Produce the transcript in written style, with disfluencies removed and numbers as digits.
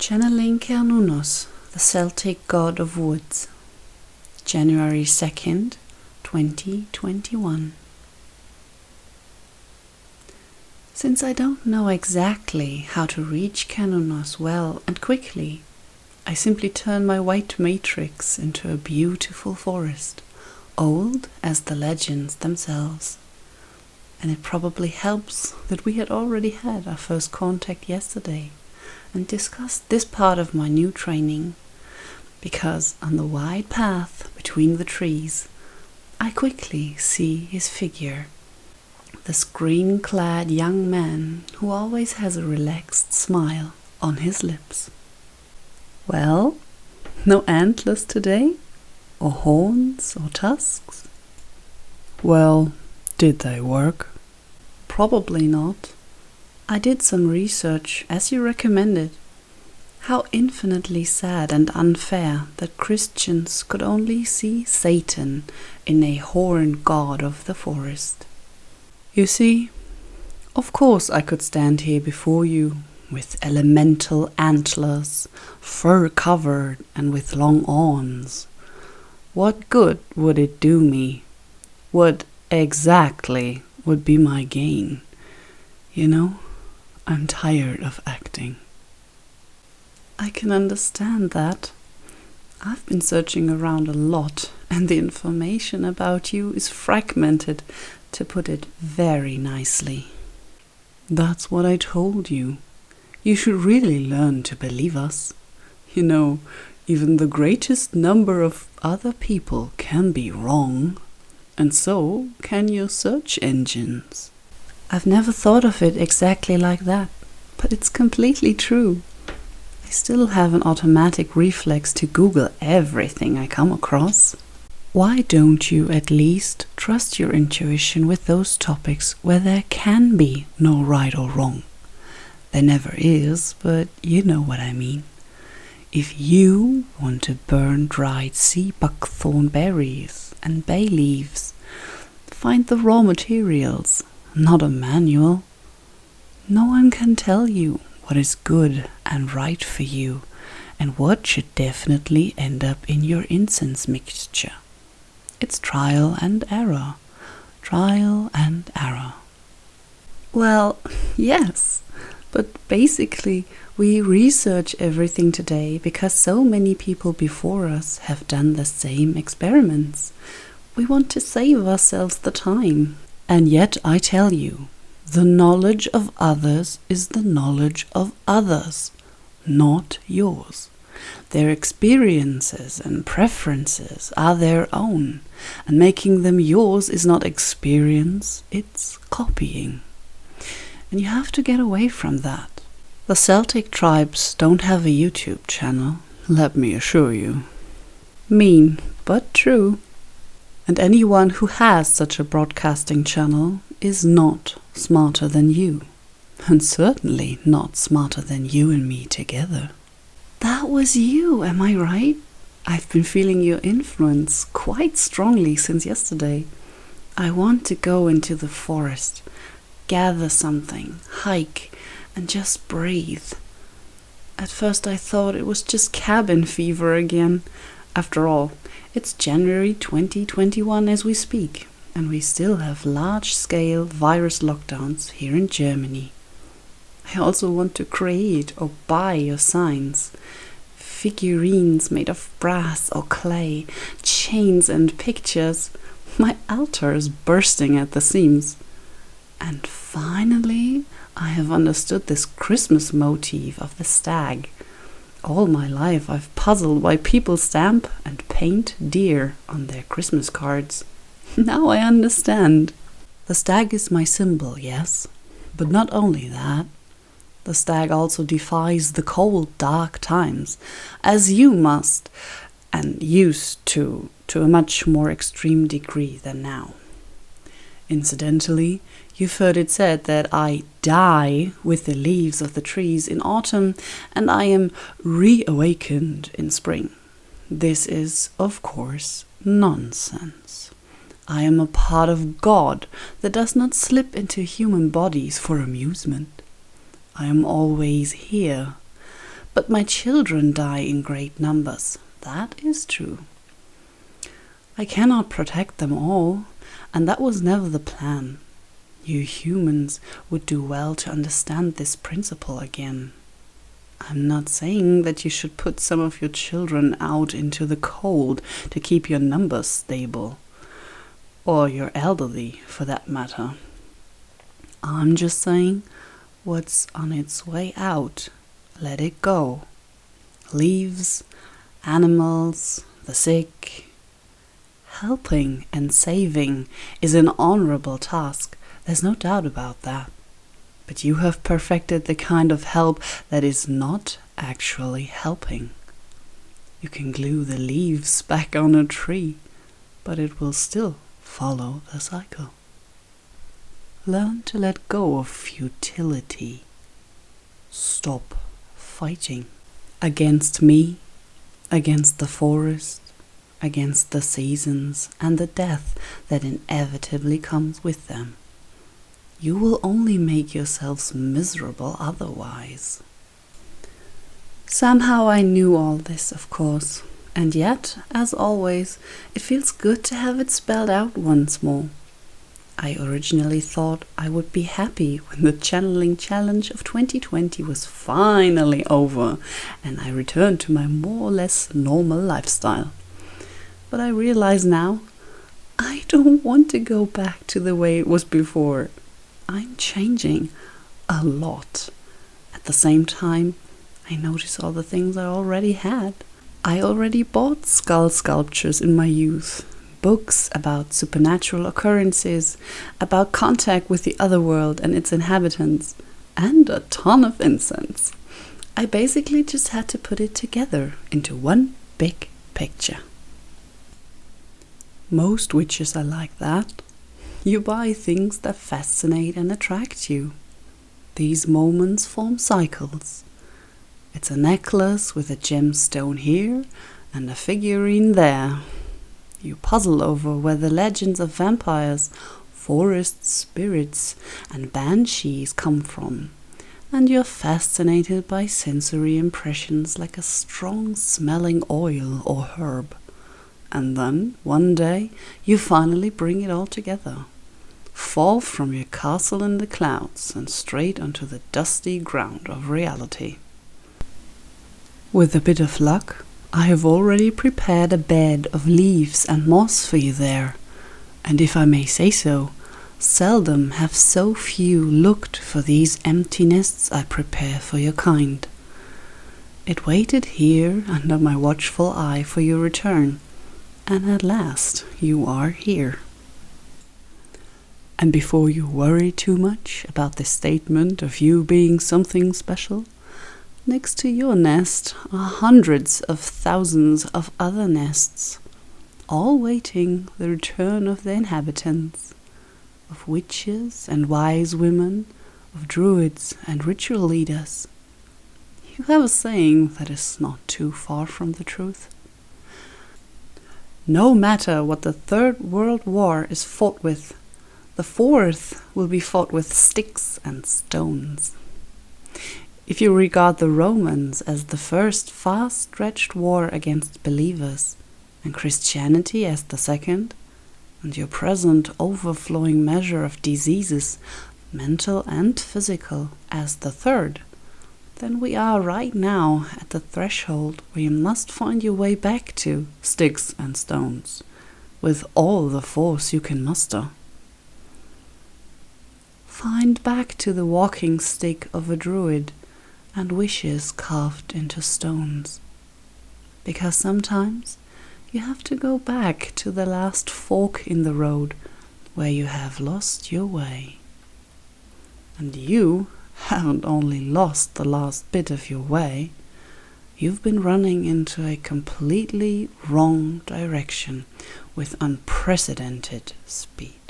Channeling Cernunnos, the Celtic god of woods, January 2nd, 2021. Since I don't know exactly how to reach Cernunnos well and quickly, I simply turn my white matrix into a beautiful forest, old as the legends themselves. And it probably helps that we had already had our first contact yesterday and discussed this part of my new training, because on the wide path between the trees I quickly see his figure, this green-clad young man who always has a relaxed smile on his lips. Well, no antlers today? Or horns or tusks? Well, did they work? Probably not. I did some research, as you recommended. How infinitely sad and unfair that Christians could only see Satan in a horned god of the forest. You see, of course I could stand here before you, with elemental antlers, fur-covered and with long horns. What good would it do me? What exactly would be my gain? You know, I'm tired of acting. I can understand that. I've been searching around a lot, and the information about you is fragmented, to put it very nicely. That's what I told you. You should really learn to believe us. You know, even the greatest number of other people can be wrong, and so can your search engines. I've never thought of it exactly like that, but it's completely true. I still have an automatic reflex to Google everything I come across. Why don't you at least trust your intuition with those topics where there can be no right or wrong? There never is, but you know what I mean. If you want to burn dried sea buckthorn berries and bay leaves, find the raw materials, not a manual. No one can tell you what is good and right for you and what should definitely end up in your incense mixture. It's trial and error. Trial and error. Well, yes, but basically we research everything today because so many people before us have done the same experiments. We want to save ourselves the time. And yet I tell you, the knowledge of others is the knowledge of others, not yours. Their experiences and preferences are their own, and making them yours is not experience, it's copying. And you have to get away from that. The Celtic tribes don't have a YouTube channel, let me assure you. Mean, but true. And anyone who has such a broadcasting channel is not smarter than you, and certainly not smarter than you and me together. That was you, am I right? I've been feeling your influence quite strongly since yesterday. I want to go into the forest, gather something, hike, and just breathe. At first I thought it was just cabin fever again. After all, it's January 2021 as we speak, and we still have large-scale virus lockdowns here in Germany. I also want to create or buy your signs, figurines made of brass or clay, chains and pictures. My altar is bursting at the seams. And finally, I have understood this Christmas motif of the stag. All my life I've puzzled why people stamp and paint deer on their Christmas cards. Now I understand. The stag is my symbol, yes, but not only that. The stag also defies the cold, dark times, as you must, and used to a much more extreme degree than now. Incidentally, you've heard it said that I die with the leaves of the trees in autumn and I am reawakened in spring. This is, of course, nonsense. I am a part of God that does not slip into human bodies for amusement. I am always here, But my children die in great numbers. That is true. I cannot protect them all, and that was never the plan. You humans would do well to understand this principle again. I'm not saying that you should put some of your children out into the cold to keep your numbers stable, or your elderly for that matter. I'm just saying, what's on its way out, let it go. Leaves, animals, the sick. Helping and saving is an honorable task, there's no doubt about that. But you have perfected the kind of help that is not actually helping. You can glue the leaves back on a tree, but it will still follow the cycle. Learn to let go of futility. Stop fighting against me, against the forest, against the seasons and the death that inevitably comes with them. You will only make yourselves miserable otherwise. Somehow I knew all this, of course, and yet, as always, it feels good to have it spelled out once more. I originally thought I would be happy when the channeling challenge of 2020 was finally over and I returned to my more or less normal lifestyle. But I realize now, I don't want to go back to the way it was before. I'm changing a lot. At the same time, I notice all the things I already had. I already bought skull sculptures in my youth, books about supernatural occurrences, about contact with the other world and its inhabitants, and a ton of incense. I basically just had to put it together into one big picture. Most witches are like that. You buy things that fascinate and attract you. These moments form cycles. It's a necklace with a gemstone here and a figurine there. You puzzle over where the legends of vampires, forest spirits, and banshees come from, and you're fascinated by sensory impressions like a strong-smelling oil or herb. And then, one day, you finally bring it all together. Fall from your castle in the clouds and straight onto the dusty ground of reality. With a bit of luck, I have already prepared a bed of leaves and moss for you there, and if I may say so, seldom have so few looked for these empty nests I prepare for your kind. It waited here under my watchful eye for your return, and at last you are here. And before you worry too much about the statement of you being something special, next to your nest are hundreds of thousands of other nests, all waiting the return of their inhabitants, of witches and wise women, of druids and ritual leaders. You have a saying that is not too far from the truth. No matter what the Third World War is fought with, the Fourth will be fought with sticks and stones. If you regard the Romans as the first far-stretched war against believers, and Christianity as the second, and your present overflowing measure of diseases, mental and physical, as the third, then we are right now at the threshold where you must find your way back to sticks and stones, with all the force you can muster. Find back to the walking stick of a druid and wishes carved into stones, because sometimes you have to go back to the last fork in the road where you have lost your way. And you haven't only lost the last bit of your way, you've been running into a completely wrong direction with unprecedented speed.